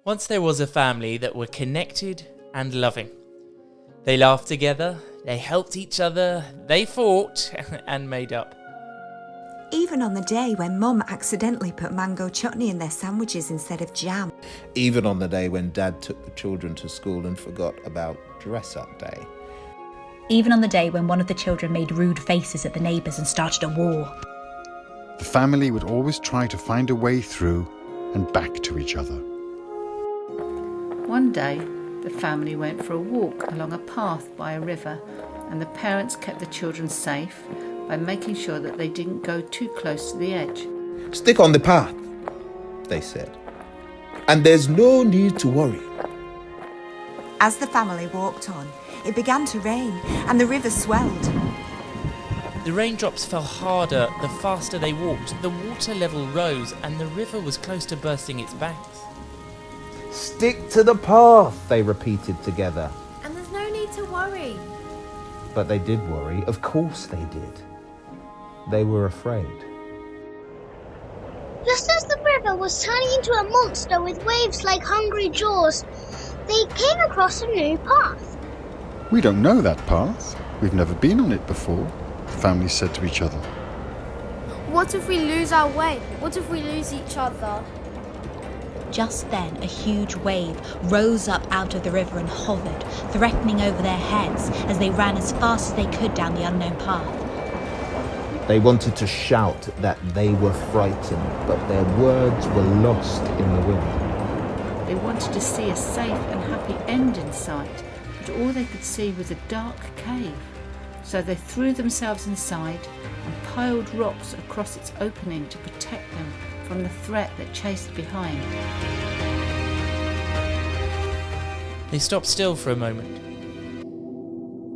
Once there was a family that were connected and loving. They laughed together, they helped each other, they fought and made up. Even on the day when Mum accidentally put mango chutney in their sandwiches instead of jam. Even on the day when Dad took the children to school and forgot about dress-up day. Even on the day when one of the children made rude faces at the neighbours and started a war. The family would always try to find a way through and back to each other. One day, the family went for a walk along a path by a river, and the parents kept the children safe by making sure that they didn't go too close to the edge. Stick on the path, they said, and there's no need to worry. As the family walked on, it began to rain and the river swelled. The raindrops fell harder the faster they walked. The water level rose and the river was close to bursting its banks. Stick to the path, they repeated together. And there's no need to worry. But they did worry, of course they did. They were afraid. Just as the river was turning into a monster with waves like hungry jaws, they came across a new path. We don't know that path. We've never been on it before, the family said to each other. What if we lose our way? What if we lose each other? Just then, a huge wave rose up out of the river and hovered, threatening over their heads as they ran as fast as they could down the unknown path. They wanted to shout that they were frightened, but their words were lost in the wind. They wanted to see a safe and happy end in sight, but all they could see was a dark cave. So they threw themselves inside and piled rocks across its opening to protect them from the threat that chased behind. They stopped still for a moment,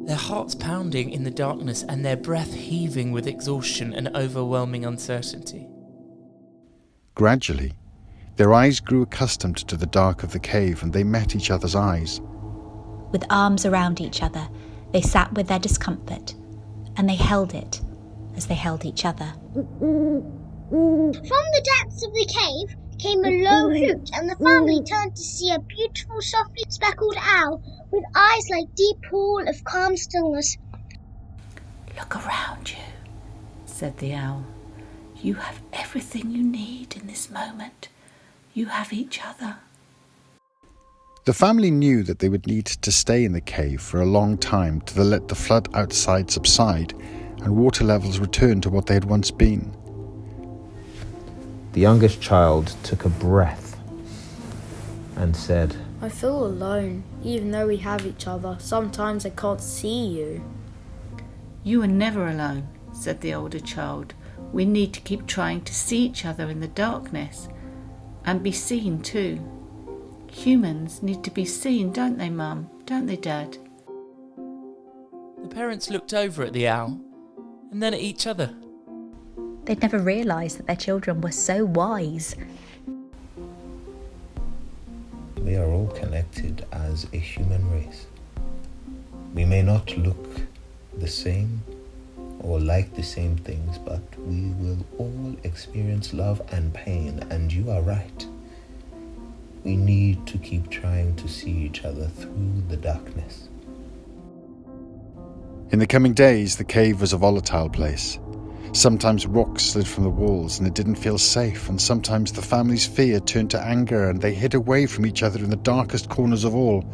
their hearts pounding in the darkness and their breath heaving with exhaustion and overwhelming uncertainty. Gradually, their eyes grew accustomed to the dark of the cave and they met each other's eyes. With arms around each other, they sat with their discomfort, and they held it as they held each other. From the depths of the cave came a low hoot, and the family turned to see a beautiful, softly speckled owl with eyes like deep pool of calm stillness. "Look around you," said the owl. "You have everything you need in this moment. You have each other." The family knew that they would need to stay in the cave for a long time to let the flood outside subside and water levels return to what they had once been. The youngest child took a breath and said, I feel alone, even though we have each other. Sometimes I can't see you. "You are never alone," said the older child. "We need to keep trying to see each other in the darkness and be seen too. Humans need to be seen, don't they, Mum? Don't they, Dad?" The parents looked over at the owl and then at each other. They'd never realised that their children were so wise. We are all connected as a human race. We may not look the same or like the same things, but we will all experience love and pain, and you are right. We need to keep trying to see each other through the darkness. In the coming days, the cave was a volatile place. Sometimes rocks slid from the walls and it didn't feel safe, and sometimes the family's fear turned to anger and they hid away from each other in the darkest corners of all.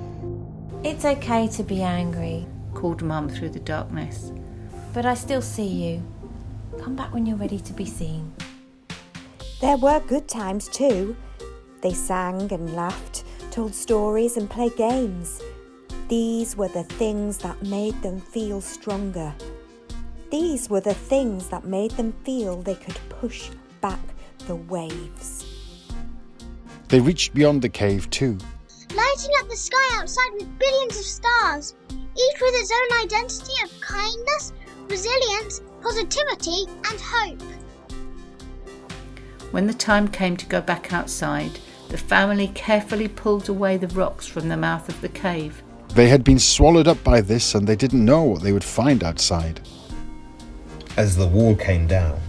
It's okay to be angry, called Mum through the darkness. but I still see you. Come back when you're ready to be seen. There were good times too. They sang and laughed, told stories and played games. These were the things that made them feel stronger. These were the things that made them feel they could push back the waves. They reached beyond the cave too. Lighting up the sky outside with billions of stars, each with its own identity of kindness, resilience, positivity, and hope. When the time came to go back outside, the family carefully pulled away the rocks from the mouth of the cave. They had been swallowed up by this and they didn't know what they would find outside. As the wall came down,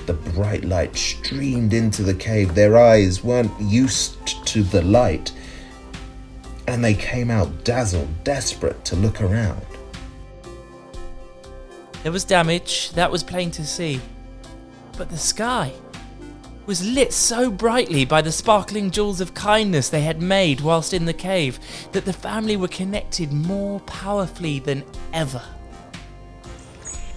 The bright light streamed into the cave. Their eyes weren't used to the light, and they came out dazzled, desperate to look around. There was damage, that was plain to see. But the sky was lit so brightly by the sparkling jewels of kindness they had made whilst in the cave that the family were connected more powerfully than ever.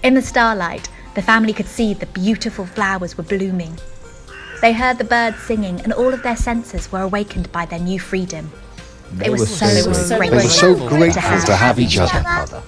In the starlight, the family could see the beautiful flowers were blooming. They heard the birds singing, and all of their senses were awakened by their new freedom. They were so grateful to have each other.